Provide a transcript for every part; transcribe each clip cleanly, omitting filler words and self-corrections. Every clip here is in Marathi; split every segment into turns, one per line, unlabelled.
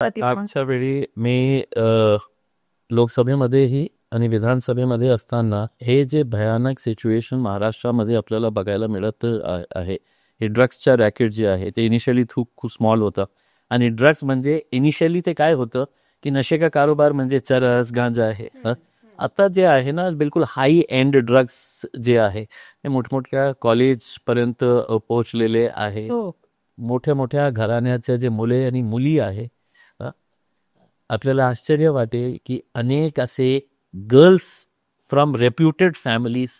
मागच्या वेळी मी लोकसभेमध्येही आणि विधानसभेमध्ये असताना हे जे भयानक सिच्युएशन महाराष्ट्रामध्ये आपल्याला बघायला मिळत आहे, हे ड्रग्सच्या रॅकेट जे आहे ते इनिशियली खूप स्मॉल होतं. आणि ड्रग्स म्हणजे इनिशियली ते काय होतं की नशे का कारोबार म्हणजे चरस गांजा आहे. आता जे आहे ना बिलकुल हाय एंड ड्रग्स जे आहे हे मोठमोठ्या कॉलेजपर्यंत पोहोचलेले आहे. मोठ्या मोठ्या घराण्याचे जे मुले आणि मुली आहे, आपल्याला आश्चर्य वाटेल की अनेक असे girls from reputed families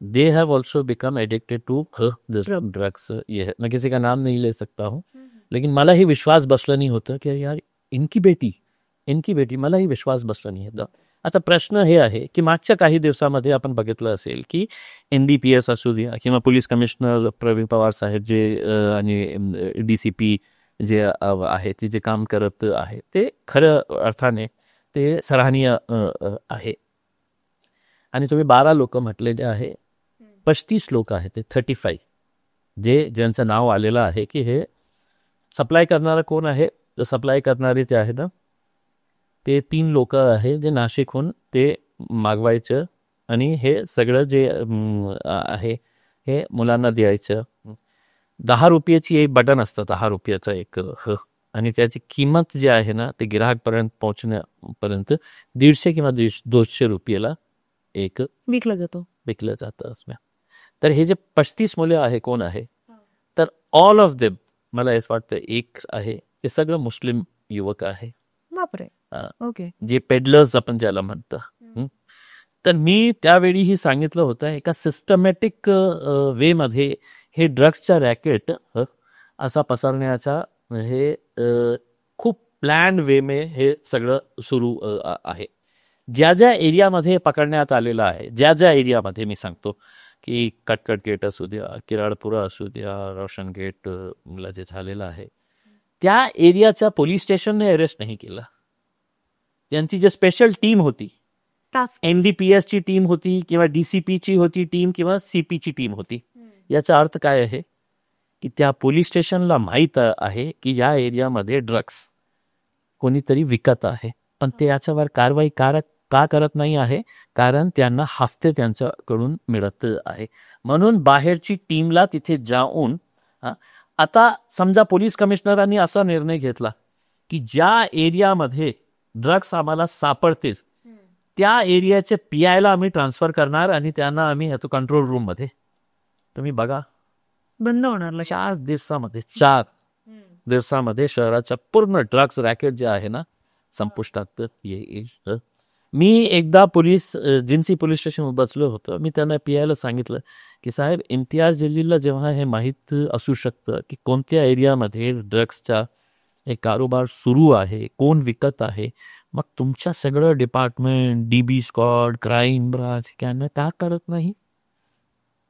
they have also become addicted to drugs. ये मैं किसी का नाम नहीं ले सकता हूँ, लेकिन मला ही विश्वास बसला नहीं होतं की यार इनकी बेटी मला ही विश्वास बसला नाही होता. आता प्रश्न हे आहे की मागच्या काही दिवसामध्ये आपण बघितलं असेल की NDPS असू द्या किंवा पोलीस कमिशनर प्रवीण पवार साहेब जे आणि DCP जे आहे ते जे काम करत आहे ते खरं अर्थाने ते सराहनीय आहे. आणि तुम्ही 12 लोक म्हटलेले आहे, 35 लोक आहेत ते 35 ज्यांचं नाव आलेलं आहे की हे सप्लाय करणारा कोण आहे. सप्लाय करणारे जे आहे ना ते 3 लोक आहे जे नाशिकहून ते मागवायचं आणि हे सगळं जे आहे हे मुलांना द्यायचं. 10 रुपयाची एक बटन असतं, 10 रुपयाचं एक आणि त्याची किंमत जी आहे ना ते ग्राहकपर्यंत पोहोचण्यापर्यंत 150 किंवा 200 रुपयाला एक विकलं जातं. तर हे जे 35 मुले आहे कोण आहे, तर ऑल ऑफ देम मला असं वाटतं एक आहे ते सगळं मुस्लिम युवक आहे.
ओके.
जे पेडलर्स आपण ज्याला म्हणतं. तर मी त्यावेळीही सांगितलं होतं एका सिस्टमॅटिक वे मध्ये हे ड्रग्सच्या रॅकेट असा पसरण्याचा हे खूप प्लॅन वे में हे सगळं सुरू आहे. ज्या ज्या एरियामध्ये पकडण्यात आलेलं आहे, ज्या एरियामध्ये मी सांगतो की कटकट गेट असू द्या, किराडपुरा असू द्या, रोशन गेटला जे झालेलं आहे त्या एरियाच्या पोलीस स्टेशनने अरेस्ट नाही केलं. त्यांची जे स्पेशल टीम होती, NDPS ची टीम होती किंवा DCP ची होती टीम किंवा CP ची टीम होती, याचा अर्थ काय आहे की त्या पोलीस स्टेशनला माहीत आहे की या एरियामध्ये ड्रग्स कोणीतरी विकत आहे, पण ते याच्यावर कारवाई का करत नाही आहे, कारण त्यांना हफ्ते त्यांच्याकडून मिळत आहे. म्हणून बाहेरची टीमला तिथे जाऊन आता समजा पोलीस कमिशनरांनी असा निर्णय घेतला की ज्या एरियामध्ये ड्रग्स आम्हाला सापडतील त्या एरियाचे PIला आम्ही ट्रान्सफर करणार आणि त्यांना आम्ही येतो कंट्रोल रूम मध्ये. तुम्ही बघा
बंद होणार
4 दिवसामध्ये शहराच्या पूर्ण ड्रग्स रॅकेट जे आहे ना संपुष्टात येईल. मी एकदा जिन्सी पोलीस स्टेशन बसलो होतो, मी त्यांना PIला सांगितलं की साहेब इम्तियाज जलीलला जेव्हा हे माहीत असू शकतं की कोणत्या एरियामध्ये ड्रग्सचा हे कारोबार सुरू आहे, कोण विकत आहे, मग तुमच्या सगळं department DB squad crime branch का करत नाही.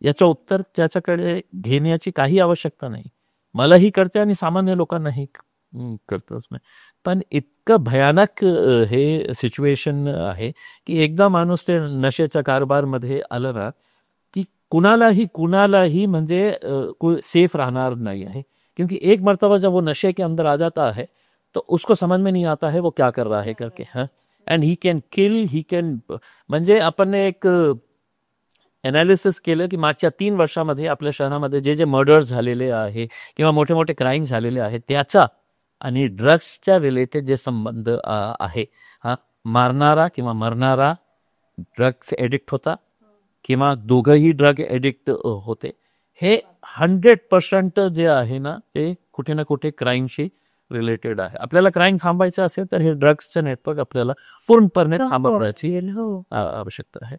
याचं उत्तर त्याच्याकडे घेण्याची काही आवश्यकता नाही. मलाही करते आणि सामान्य लोकांनाही करतच नाही. पण इतकं भयानक हे सिच्युएशन आहे की एकदा माणूस ते नशेच्या कारभारमध्ये आलं ना की कुणालाही म्हणजे सेफ राहणार नाही आहे. क्योंकि एक मर्तबा जब वो नशे के अंदर आ जाता है तो उसको समझ में नहीं आता है वो क्या कर रहा है करके. एंड ही कॅन म्हणजे आपण एक ॲनालिसिस केलं की मागच्या 3 वर्षामध्ये आपल्या शहरामध्ये जे मर्डर्स झालेले आहे किंवा मोठे मोठे क्राईम झालेले आहेत त्याचा आणि ड्रग्सच्या रिलेटेड जे संबंध आहे, मारणारा किंवा मरणारा ड्रग एडिक्ट होता किंवा दोघंही ड्रग एडिक्ट होते, हे 100% जे आहे ना ते कुठे ना कुठे क्राईमशी रिलेटेड आहे. आपल्याला क्राईम थांबायचं असेल तर हे ड्रग्सचं नेटवर्क आपल्याला पूर्णपणे थांबवायची आवश्यकता आहे.